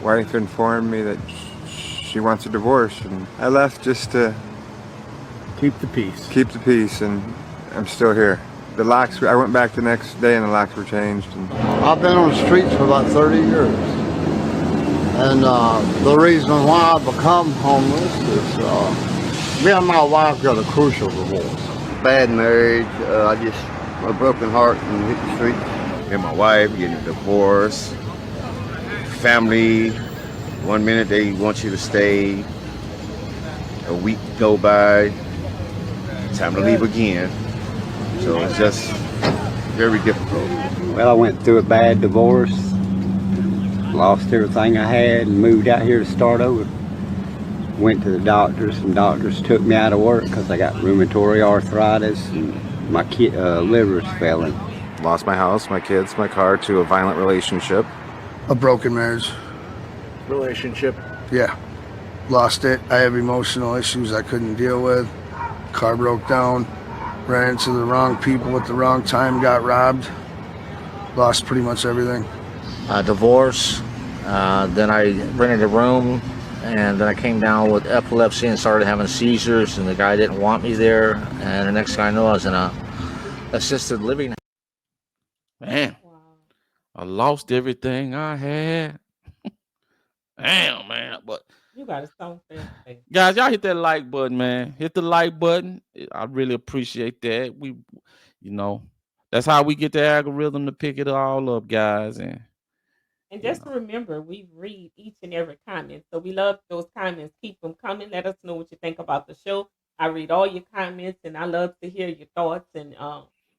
wife informed me that she wants a divorce, and I left just to Keep the peace. keep the peace, and I'm still here. The locks. I went back the next day, and the locks were changed. And I've been on the streets for about 30 years. And the reason why I become homeless is me and my wife got a crucial divorce. Bad marriage, I just a broken heart and hit the streets. And my wife getting a divorce. Family, 1 minute they want you to stay. A week go by, time to leave again. So it's just very difficult. Well, I went through a bad divorce, lost everything I had, and moved out here to start over. Went to the doctors. Some doctors took me out of work because I got rheumatoid arthritis and my liver's failing. Lost my house, my kids, my car to a violent relationship. A broken marriage. Relationship. Yeah. Lost it. I have emotional issues I couldn't deal with. Car broke down. Ran into the wrong people at the wrong time. Got robbed. Lost pretty much everything. Divorce. Then I rented a room, and then I came down with epilepsy and started having seizures, and the guy didn't want me there. And the next thing I know, I was in a assisted living. Man, I lost everything I had. Damn, man. But You got to stone guys, y'all hit that like button, man. Hit the like button. I really appreciate that. That's how we get the algorithm to pick it all up, guys. And just remember, we read each and every comment. So we love those comments. Keep them coming. Let us know what you think about the show. I read all your comments, and I love to hear your thoughts. And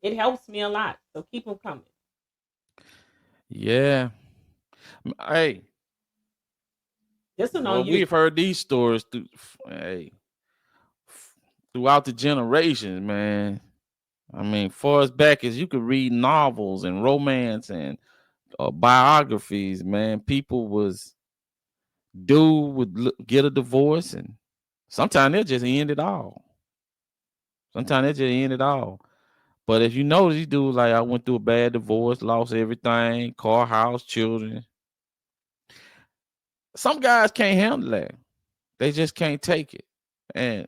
it helps me a lot. So keep them coming. yeah, hey, This one on you. we've heard these stories throughout the generations, man. I mean, far as back as you could read novels and romance and biographies, man. People would get a divorce, and sometimes they'll just end it all. But if you notice, these dudes like, I went through a bad divorce, lost everything, car, house, children. Some guys can't handle that. They just can't take it, and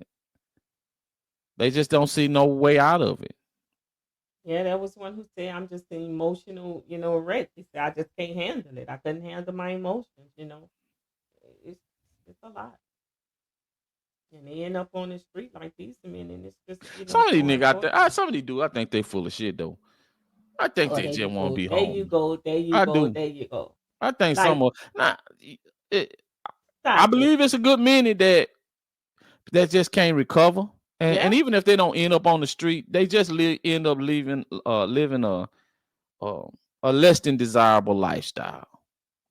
they just don't see no way out of it. Yeah, there was one who said, I'm just an emotional, wreck. He said, I just can't handle it. I couldn't handle my emotions. It's a lot. And they end up on the street like these men, and it's just, Some of these so niggas out there, unfortunate. some of these dudes, I think they full of shit though. I think Oh, they there just you want to go. be There home. you go. There you I go. do. There you go. I think Like, some of I stop it. believe it's a good many that just can't recover, and Yeah. even if they don't end up on the street, they just end up living a less than desirable lifestyle.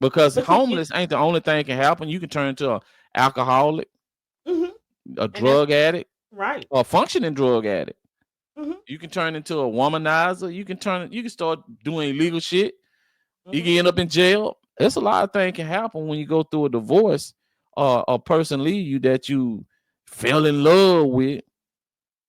Because But homeless ain't the only thing can happen. You can turn into an alcoholic, Mhm. a And that's drug addict, right. or a functioning drug addict. Mhm. You can turn into a womanizer. You can start doing illegal shit. You Mhm. can end up in jail. There's a lot of things can happen when you go through a divorce or a person leave you that you fell in love with.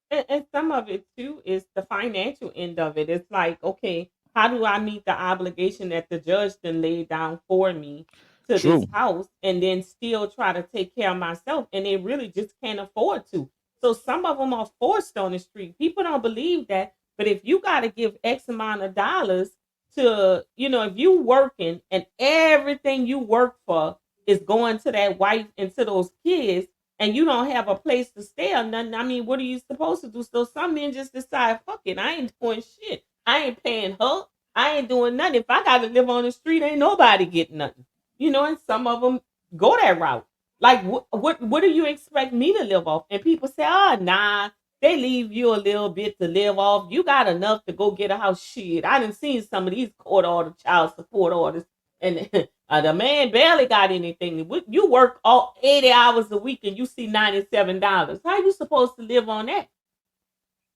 And some of it too is the financial end of it. It's like, okay, how do I meet the obligation that the judge then laid down for me to this True. house and then still try to take care of myself? And they really just can't afford to. So some of them are forced on the street. People don't believe that. But if you got to give X amount of dollars to, if you working and everything you work for is going to that wife and to those kids, and you don't have a place to stay or nothing, I mean, what are you supposed to do? So some men just decide, fuck it, I ain't doing shit. I ain't paying her. I ain't doing nothing. If I got to live on the street, ain't nobody getting nothing. And some of them go that route. Like, what do you expect me to live off? And people say, oh, nah, they leave you a little bit to live off. You got enough to go get a house. Shit, I done seen some of these court order, child support orders, and the man barely got anything. You work all 80 hours a week and you see $97. How you supposed to live on that?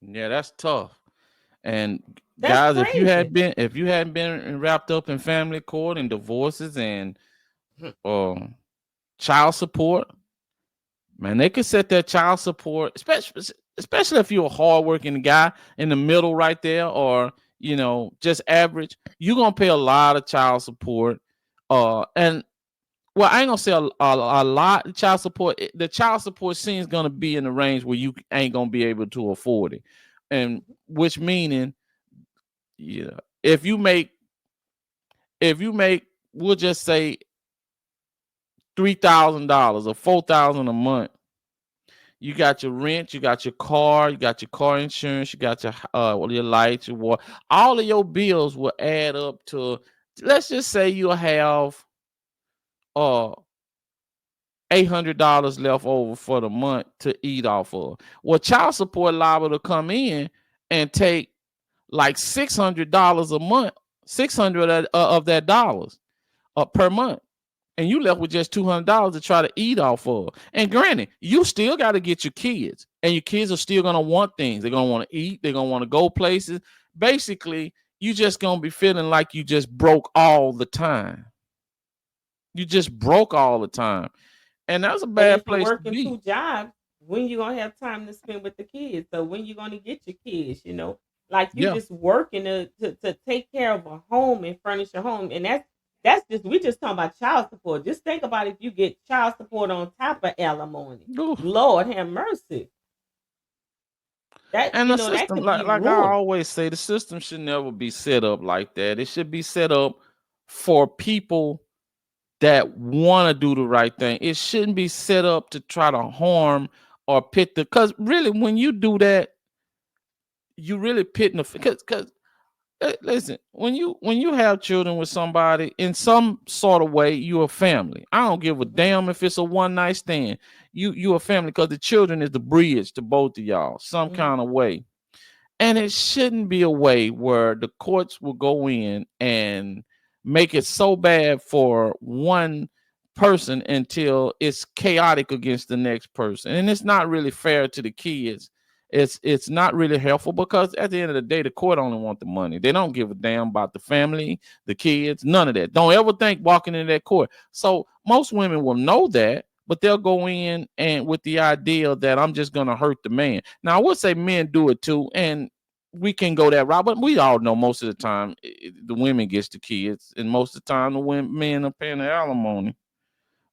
Yeah, that's tough. And That's guys, crazy. if you hadn't been wrapped up in family court and divorces and child support, man, they could set that child support, especially if you're a hardworking guy in the middle right there, or just average, you're gonna pay a lot of child support. And well, I ain't gonna say a lot. Child support, the child support scene is gonna be in the range where you ain't gonna be able to afford it, and which meaning, yeah, if you make, we'll just say $3,000 or $4,000 a month. You got your rent, you got your car, you got your car insurance, you got your lights, your water. All of your bills will add up to. Let's just say you'll have uh $800 left over for the month to eat off of. Well, child support liable to come in and take like $600 a month, 600 of that dollars per month. And you left with just $200 to try to eat off of. And granted, you still got to get your kids, and your kids are still going to want things. They're going to want to eat. They're going to want to go places. Basically, you just going to be feeling like you just broke all the time. You just broke all the time. And that's a But if bad you're place to working be. 2 jobs, when you gonna have time to spend with the kids? So when you gonna get your kids? Like you Yeah. just working to take care of a home and furnish a home, and that's just we just talking about child support. Just think about if you get child support on top of alimony. Oof. Lord have mercy. That And the that system, could be like I ruined. always say, the system should never be set up like that. It should be set up for people that want to do the right thing. It shouldn't be set up to try to harm or pit the. Because really, when you do that, you really pitting the. Because listen, when you have children with somebody in some sort of way, you're a family. I don't give a Mhm. damn if it's a one night stand. You a family because the children is the bridge to both of y'all, some Mhm. kind of way. And it shouldn't be a way where the courts will go in and make it so bad for one person until it's chaotic against the next person. And it's not really fair to the kids. It's not really helpful because at the end of the day, the court only want the money. They don't give a damn about the family, the kids, none of that. Don't ever think walking into that court. So most women will know that, but they'll go in and with the idea that I'm just gonna hurt the man. Now I would say men do it too, and we can go that route, but we all know most of the time the women gets the kids, and most of the time the men are paying the alimony.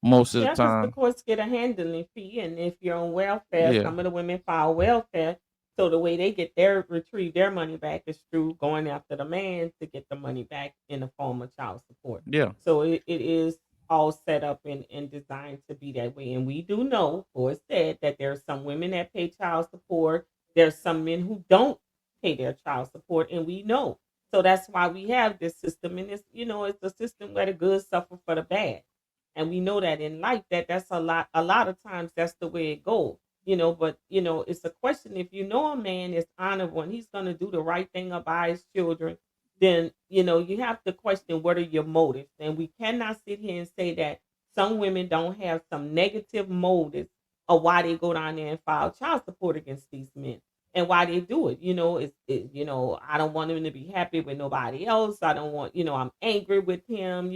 Most of the Yeah, because the time, courts get a handling fee, and if you're on welfare, yeah, some of the women file welfare. So the way they get their retrieve their money back is through going after the man to get the money back in the form of child support. yeah, So it is all set up and designed to be that way. And we do know, for it said, that there are some women that pay child support. There's some men who don't pay their child support, and we know. So that's why we have this system, and it's a system where the good suffer for the bad, and we know that in life that's a lot of times that's the way it goes. But it's a question. If a man is honorable and he's going to do the right thing about his children, then you have to question what are your motives. And we cannot sit here and say that some women don't have some negative motives of why they go down there and file child support against these men, and why they do it. I don't want him to be happy with nobody else. I don't want, I'm angry with him.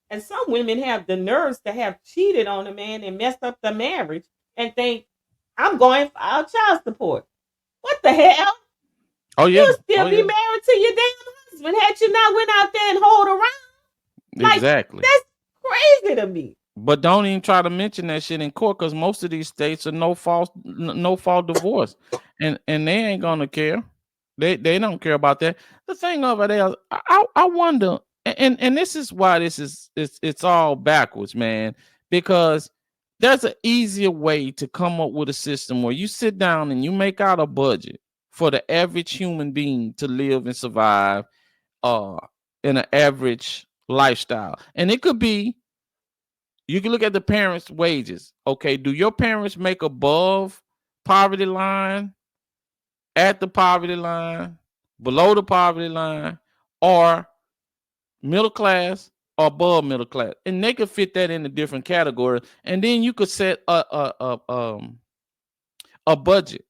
And some women have the nerves to have cheated on a man and messed up the marriage and think, I'm going to file child support. What the hell? oh yeah, You'll oh still be yeah, married to your damn husband had you not went out there and hold around. Like, exactly. that's crazy to me. But don't even try to mention that shit in court because most of these states are no fault divorce, and they ain't gonna care. They don't care about that. The thing over there, I wonder, and this is why this is it's all backwards, man. Because there's an easier way to come up with a system where you sit down and you make out a budget for the average human being to live and survive, uh, in an average lifestyle, and it could be you can look at the parents' wages. Okay, do your parents make above poverty line, at the poverty line, below the poverty line, or middle class or above middle class? And they could fit that into different categories. And then you could set a budget,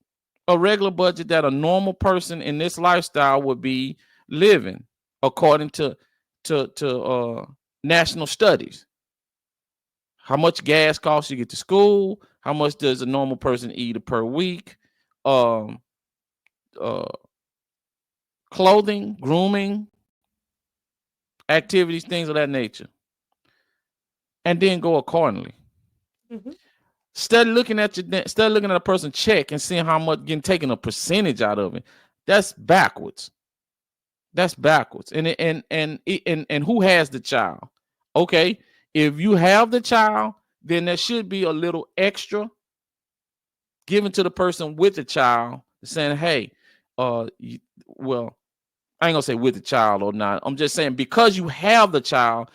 a regular budget that a normal person in this lifestyle would be living according to national studies. How much gas costs you get to school? How much does a normal person eat per week? Um, uh, Clothing, grooming, activities, things of that nature. and then go accordingly. Mhm. Instead of looking at a person's check and seeing how much getting taken a percentage out of it. That's backwards. That's backwards. And who has the child? Okay, if you have the child, then there should be a little extra given to the person with the child, saying, "Hey, well, I ain't gonna say with the child or not. I'm just saying because you have the child,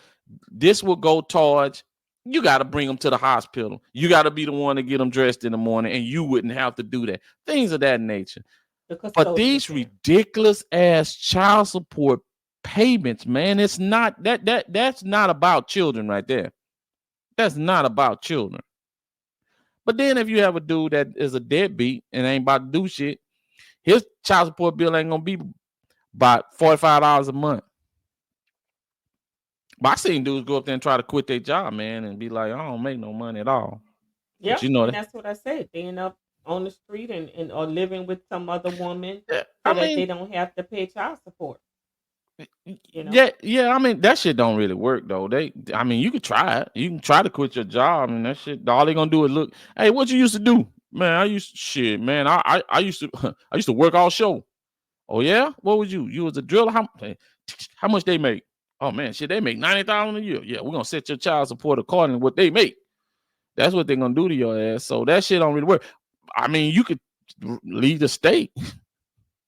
this will go towards. You got to bring them to the hospital. You got to be the one to get them dressed in the morning, and you wouldn't have to do that. Things of that nature. The But custodial these parent. ridiculous ass child support payments, man, it's not that's not about children right there. That's not about children. But then if you have a dude that is a deadbeat and ain't about to do shit, his child support bill ain't gonna be about $45 a month. But I seen dudes go up there and try to quit their job, man, and be like, I don't make no money at all. But Yep, you know and that. that's what I said. They end up on the street and or living with some other woman Yeah, so I that they mean, don't have to pay child support. You know. yeah. I mean, that shit don't really work though. I mean, you could try it. You can try to quit your job, and that shit. All they gonna do is look. Hey, what you used to do, man? Shit, man. I used to I used to work all show. Oh yeah, what was you? You was a driller. How much they make? Oh man, shit, they make $90,000 a year. Yeah, we're gonna set your child support according to what they make. That's what they're gonna do to your ass. So that shit don't really work. I mean, you could leave the state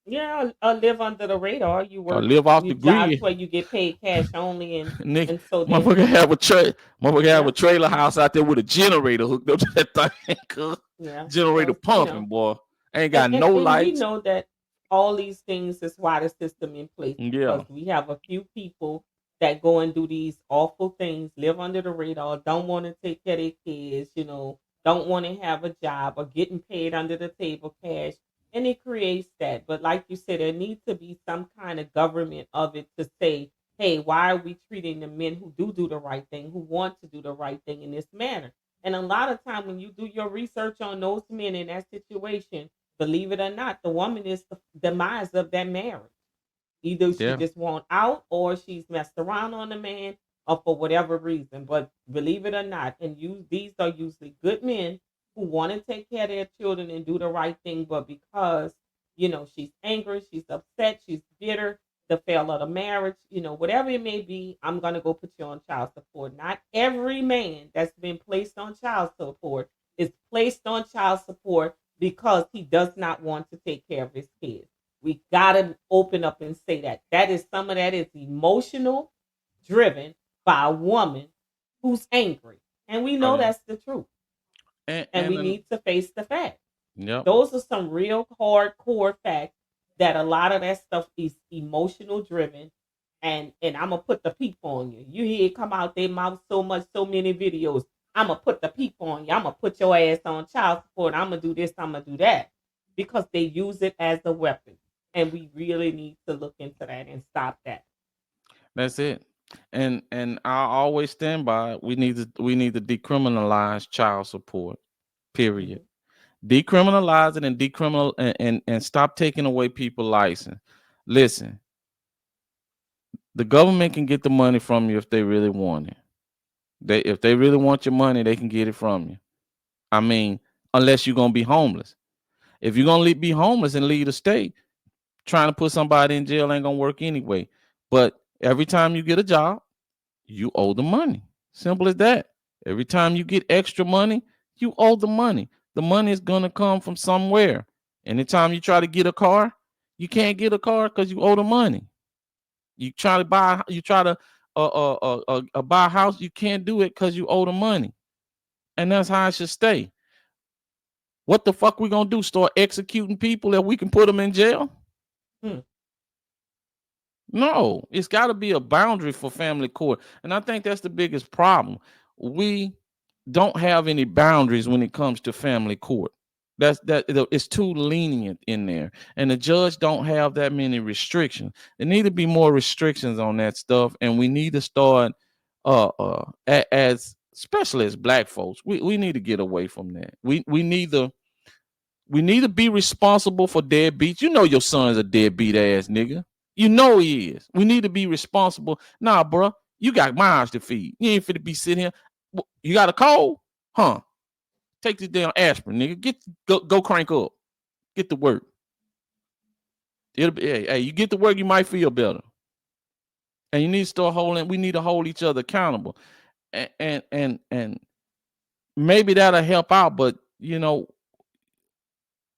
Yeah, or live under the radar. You or work live off the you jobs grid. where you get paid cash only, and Nigga, and so then motherfucker have a yeah, trailer house out there with a generator hooked up to that thing. Cuz. yeah. Generator So pumping, boy. Ain't and, got and no and we lights. know that all these things is why the system in place, Yeah. because we have a few people that go and do these awful things, live under the radar, don't want to take care of their kids, don't want to have a job or getting paid under the table cash, and it creates that. But like you said, there needs to be some kind of government of it to say, hey, why are we treating the men who do the right thing, who want to do the right thing in this manner? And a lot of time when you do your research on those men in that situation, believe it or not, the woman is the demise of that marriage. Either she Yeah. just want out or she's messed around on the man or for whatever reason. But believe it or not, and these are usually good men who want to take care of their children and do the right thing, but because she's angry, she's upset, she's bitter, the fail of the marriage, whatever it may be, I'm gonna go put you on child support. Not every man that's been placed on child support is placed on child support because he does not want to take care of his kids. We gotta open up and say that. Some of that is emotional driven by a woman who's angry. And we Oh know yeah. that's the truth. And And we and need to face the fact. yep. Those are some real hardcore facts that a lot of that stuff is emotional driven. And I'm gonna put the peep on you. You hear it come out their mouth so much, so many videos. I'm gonna put the peep on you. I'm gonna put your ass on child support. I'm gonna do this. I'm gonna do that because they use it as a weapon. And we really need to look into that and stop that. That's it. And I always stand by. We need to decriminalize child support. Period. Mhm. Decriminalize it and and stop taking away people's license. Listen, the government can get the money from you if they really want it. If they really want your money, they can get it from you. I mean, unless you're gonna be homeless. If you're gonna be homeless and leave the state, trying to put somebody in jail ain't gonna work anyway. But every time you get a job, you owe the money. Simple as that. Every time you get extra money, you owe the money. The money is gonna come from somewhere. Anytime you try to get a car, you can't get a car because you owe the money. You try to buy a house, you can't do it because you owe the money. And that's how it should stay. What the fuck we gonna do? Start executing people that we can put them in jail? Hmm. No, it's got to be a boundary for family court. And I think that's the biggest problem. We don't have any boundaries when it comes to family court. It's too lenient in there. And the judge don't have that many restrictions. There need to be more restrictions on that stuff. And we need to start as especially as black folks, we need to get away from that. We need to be responsible for deadbeats. You know your son's a deadbeat ass nigga. You know he is. We need to be responsible. Nah, bro, you got mouths to feed. You ain't finna be sitting here. You got a cold? Huh? Take this damn aspirin, nigga. Go crank up. Get to work. It'll be, hey, you get to work, you might feel better. And you need to start holding. We need to hold each other accountable, and maybe that'll help out. But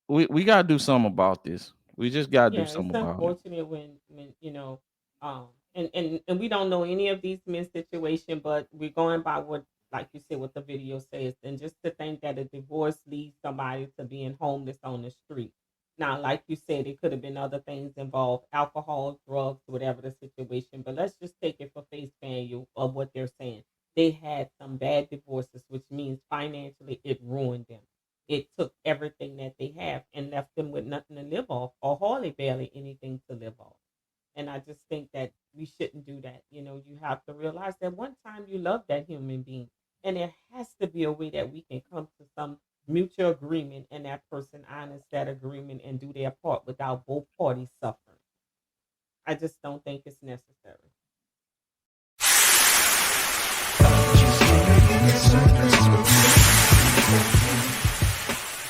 we gotta do something about this. We just gotta do Yeah, it's something about it. unfortunate when and we don't know any of these men's situation, but we're going by what, like you said, what the video says, and just to think that a divorce leads somebody to being homeless on the street. Now, like you said, it could have been other things involved, alcohol, drugs, whatever the situation. But let's just take it for face value of what they're saying. They had some bad divorces, which means financially it ruined them. It took everything that they have and left them with nothing to live off, or hardly barely anything to live off. And I just think that we shouldn't do that. You have to realize that one time you loved that human being. And there has to be a way that we can come to some mutual agreement and that person honors that agreement and do their part without both parties suffering. I just don't think it's necessary.